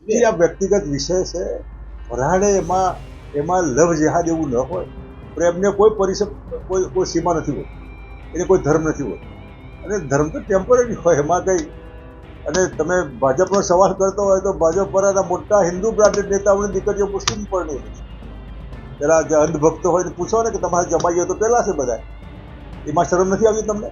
આ વ્યક્તિગત વિષય છે. વરાણે એમાં લવ જેહાદ એવું ન હોય. પ્રેમને કોઈ સીમા નથી હોતી, એને કોઈ ધર્મ નથી હોતો. અને ધર્મ તો ટેમ્પરરી હોય, એમાં કંઈ. અને તમે ભાજપનો સવાલ કરતો હોય તો ભાજપ પરના મોટા હિન્દુ બ્રાન્ડેડ નેતાઓની દીકરીઓ મુસ્લિમ પણ નહીં. પેલા જે અંધભક્તો હોય પૂછો ને કે તમારે જમાઈ હોય તો પેલા છે બધા. એમાં શરમ નથી આવી તમને?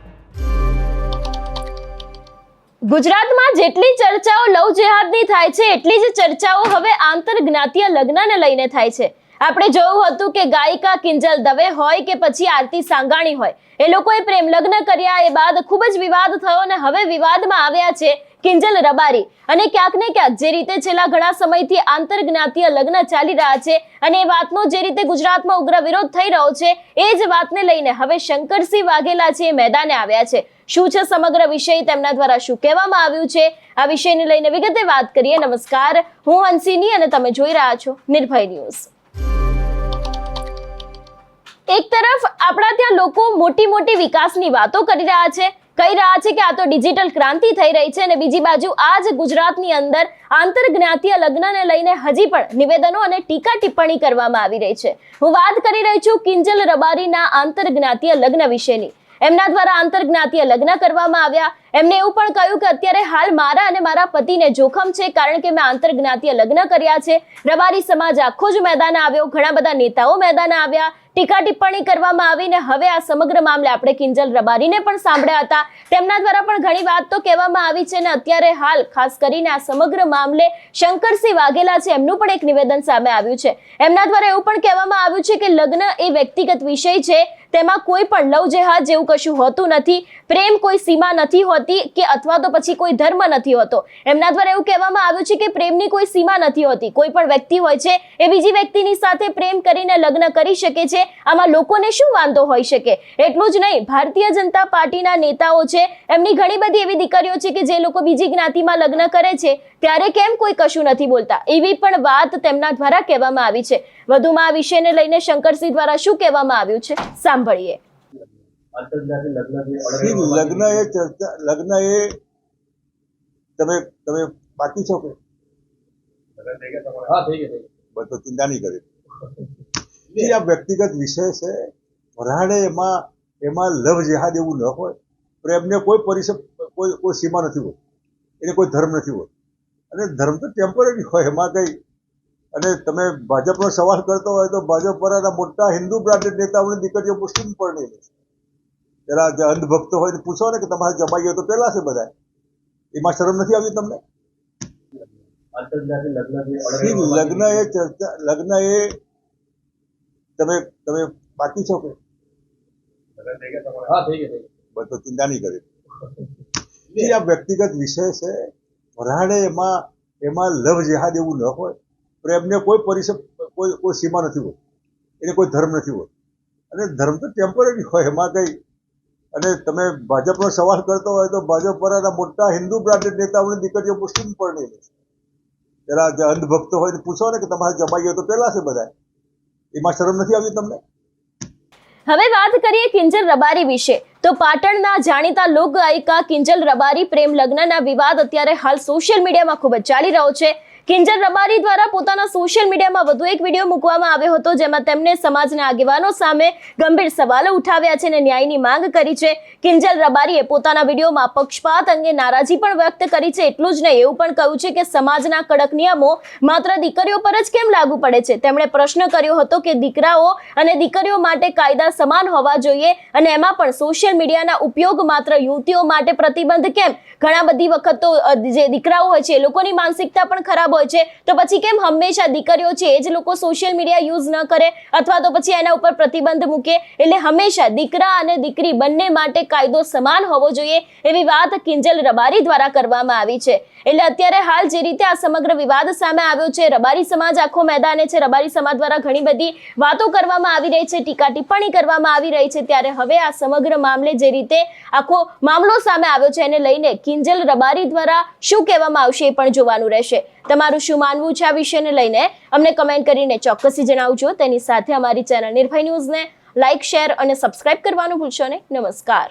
ગુજરાતમાં જેટલી ચર્ચાઓ લવ જેહાદની થાય છે એટલી જ ચર્ચાઓ હવે આંતરજ્ઞાતીય લગ્નને લઈને થાય છે. આપણે જોયું હતું કે ગાયિકા કિંજલ દવે હોય કે પછી આરતી સાંગાણી હોય, એ લોકોએ પ્રેમ લગ્ન કર્યા. એ બાદ ખૂબ જ વિવાદ થયો અને હવે વિવાદમાં આવ્યા છે કિંજલ રબારી. અને ક્યાંક ને ક્યાંક જે રીતે છેલ્લા ઘણા સમયથી આંતરજ્ઞાતીય લગ્ન ચાલી રહ્યા છે અને એ વાતનો જે રીતે ગુજરાતમાં ઉગ્ર વિરોધ થઈ રહ્યો છે, એ જ વાતને લઈને હવે શંકરસિંહ વાઘેલા છે એ મેદાને આવ્યા છે. શું છે સમગ્ર વિષય, તેમના દ્વારા શું કહેવામાં આવ્યું છે, આ વિષયને લઈને વિગતે વાત કરીએ. નમસ્કાર, હું હંસિની અને તમે જોઈ રહ્યા છો નિર્ભય ન્યૂઝ. એક તરફ આપણા ત્યાં લોકો મોટી મોટી વિકાસની વાતો કરી રહ્યા છે, કહી રહ્યા છે કે આ તો ડિજિટલ ક્રાંતિ થઈ રહી છે, અને બીજી બાજુ આ જ ગુજરાતની અંદર આંતરજ્ઞાતીય લગ્નને લઈને હજી પણ નિવેદનો અને ટીકા ટિપ્પણી કરવામાં આવી રહી છે. હું વાત કરી રહી છું કિંજલ રબારીના આંતરજ્ઞાતીય લગ્ન વિશેની. એમના દ્વારા આંતરજ્ઞાતીય લગ્ન કરવામાં આવ્યા. એમને એવું પણ કહ્યું કે અત્યારે હાલ મારા અને મારા પતિને જોખમ છે કારણ કે મેં આંતરજ્ઞાતીય લગ્ન કર્યા છે. રબારી સમાજ આખો જ મેદાને આવ્યો, ઘણા બધા નેતાઓ મેદાને આવ્યા, ટીકા ટિપ્પણી કરવામાં આવીને હવે આ સમગ્ર મામલે આપણે કિંજલ રબારીને પણ સાંભળ્યા હતા. તેમના દ્વારા પણ ઘણી વાત તો કહેવામાં આવી છે. અને અત્યારે હાલ ખાસ કરીને આ સમગ્ર મામલે શંકરસિંહ વાઘેલા છે, એમનું પણ એક નિવેદન સામે આવ્યું છે. એમના દ્વારા એવું પણ કહેવામાં આવ્યું છે કે લગ્ન એ વ્યક્તિગત વિષય છે, તેમાં કોઈ પણ લવ જેહાદ જેવું કશું હોતું નથી. પ્રેમ કોઈ સીમા નથી હોતી કે અથવા તો પછી કોઈ ધર્મ નથી હોતો. એમના દ્વારા એવું કહેવામાં આવ્યું છે કે પ્રેમની કોઈ સીમા નથી હોતી. કોઈ પણ વ્યક્તિ હોય છે એ બીજી વ્યક્તિની સાથે પ્રેમ કરીને લગ્ન કરી શકે છે. આમાં લોકોને શું વાંધો હોઈ શકે? એટલું જ નહીં, ભારતીય જનતા પાર્ટીના નેતાઓ છે, એમની ઘણી બધી એવી દીકરીઓ છે કે જે લોકો બીજી જ્ઞાતિમાં લગ્ન કરે છે ત્યારે કેમ કોઈ કશું નથી બોલતા, એવી પણ વાત તેમના દ્વારા કહેવામાં આવી છે. વધુમાં આ વિષયને લઈને શંકરસિંહ દ્વારા શું કહેવામાં આવ્યું છે સાંભળીએ. લગ્ન એ તમે બાકી છો કે બધો ચિંતા નહીં કરે. આ વ્યક્તિગત વિષય છે. વરાણે એમાં લવ જેહાદ એવું ન હોય. પ્રેમને કોઈ સીમા નથી હોતી, એને કોઈ ધર્મ નથી હોતો. અને ધર્મ તો ટેમ્પરરી હોય, એમાં કંઈ. અને તમે ભાજપનો સવાલ કરતો હોય તો ભાજપ પરના મોટા હિન્દુ બ્રાન્ડેડ નેતાઓની દીકરીઓ મુસ્લિમ પણ નહીં. પેલા જે અંધભક્તો હોય પૂછો ને કે તમારે જમાઈ હોય તો પેલા છે બધા. એમાં શરમ નથી આવી તમને? લગ્ન એ તમે બાકી છો કે બધો ચિંતા નહીં કરે. આ વ્યક્તિગત વિષય છે. વરાણે એમાં લવ જેહાદ એવું ન હોય. પ્રેમને કોઈ સીમા નથી હોતી, એને કોઈ ધર્મ નથી હોતો. અને ધર્મ તો ટેમ્પરરી હોય, એમાં કંઈ. અને તમે ભાજપનો સવાલ કરતો હોય તો ભાજપ પરના મોટા હિન્દુ બ્રાન્ડેડ નેતાઓની દીકરીઓ મુસ્લિમ પણ નહીં. પેલા જે અંધભક્તો હોય પૂછો ને કે તમારે જમાઈ હોય તો પેલા છે બધા. એમાં શરમ નથી આવી તમને? હવે વાત કરીએ કિંજલ રબારી વિશે. તો પાટણના જાણીતા લોક ગાયિકા કિંજલ રબારી પ્રેમ લગ્નના વિવાદ અત્યારે હાલ સોશિયલ મીડિયામાં ખૂબ જ ચાલી રહ્યો છે. કિંજલ રબારી દ્વારા પોતાના સોશિયલ મીડિયામાં વધુ એક વિડીયો મૂકવામાં આવ્યો હતો, જેમાં તેમણે સમાજના આગેવાનો સામે ગંભીર સવાલો ઉઠાવ્યા છે અને ન્યાયની માંગ કરી છે. કિંજલ રબારીએ પોતાના વિડીયોમાં પક્ષપાત અંગે નારાજી પણ વ્યક્ત કરી છે. એટલું જ નહીં, એવું પણ કહ્યું છે કે સમાજના કડક નિયમો માત્ર દીકરીઓ પર જ કેમ લાગુ પડે છે. તેમણે પ્રશ્ન કર્યો હતો કે દીકરાઓ અને દીકરીઓ માટે કાયદા સમાન હોવા જોઈએ અને એમાં પણ સોશિયલ મીડિયાના ઉપયોગ માત્ર યુવતીઓ માટે પ્રતિબંધ કેમ? ઘણા બધી વખત તો જે દીકરાઓ હોય છે એ લોકોની માનસિકતા પણ ખરાબ હોય છે, તો પછી કેમ હંમેશા દીકરીઓ છે એ જ લોકો સોશિયલ મીડિયા યુઝ ન કરે અથવા તો પછી એના ઉપર પ્રતિબંધ મૂકે? એટલે હંમેશા દીકરા અને દીકરી બંને માટે કાયદો સમાન હોવો જોઈએ, એવી વાત કિંજલ રબારી દ્વારા કરવામાં આવી છે. એટલે અત્યારે હાલ જે રીતે આ સમગ્ર વિવાદ સામે આવ્યો છે, રબારી સમાજ આખો મેદાને છે. રબારી સમાજ દ્વારા ઘણી બધી વાતો કરવામાં આવી રહી છે, ટીકા ટિપ્પણી કરવામાં આવી રહી છે. ત્યારે હવે આ સમગ્ર મામલે જે રીતે આખો મામલો સામે આવ્યો છે એને લઈને કિંજલ રબારી દ્વારા શું કહેવામાં આવશે એ પણ જોવાનું રહેશે. તમારું શું માનવું છે આ વિષયને લઈને અમને કમેન્ટ કરીને ચોક્કસથી જણાવજો. તેની સાથે અમારી ચેનલ નિર્ભય ન્યૂઝને લાઇક, શેર અને સબસ્ક્રાઇબ કરવાનું ભૂલશો નહીં. નમસ્કાર.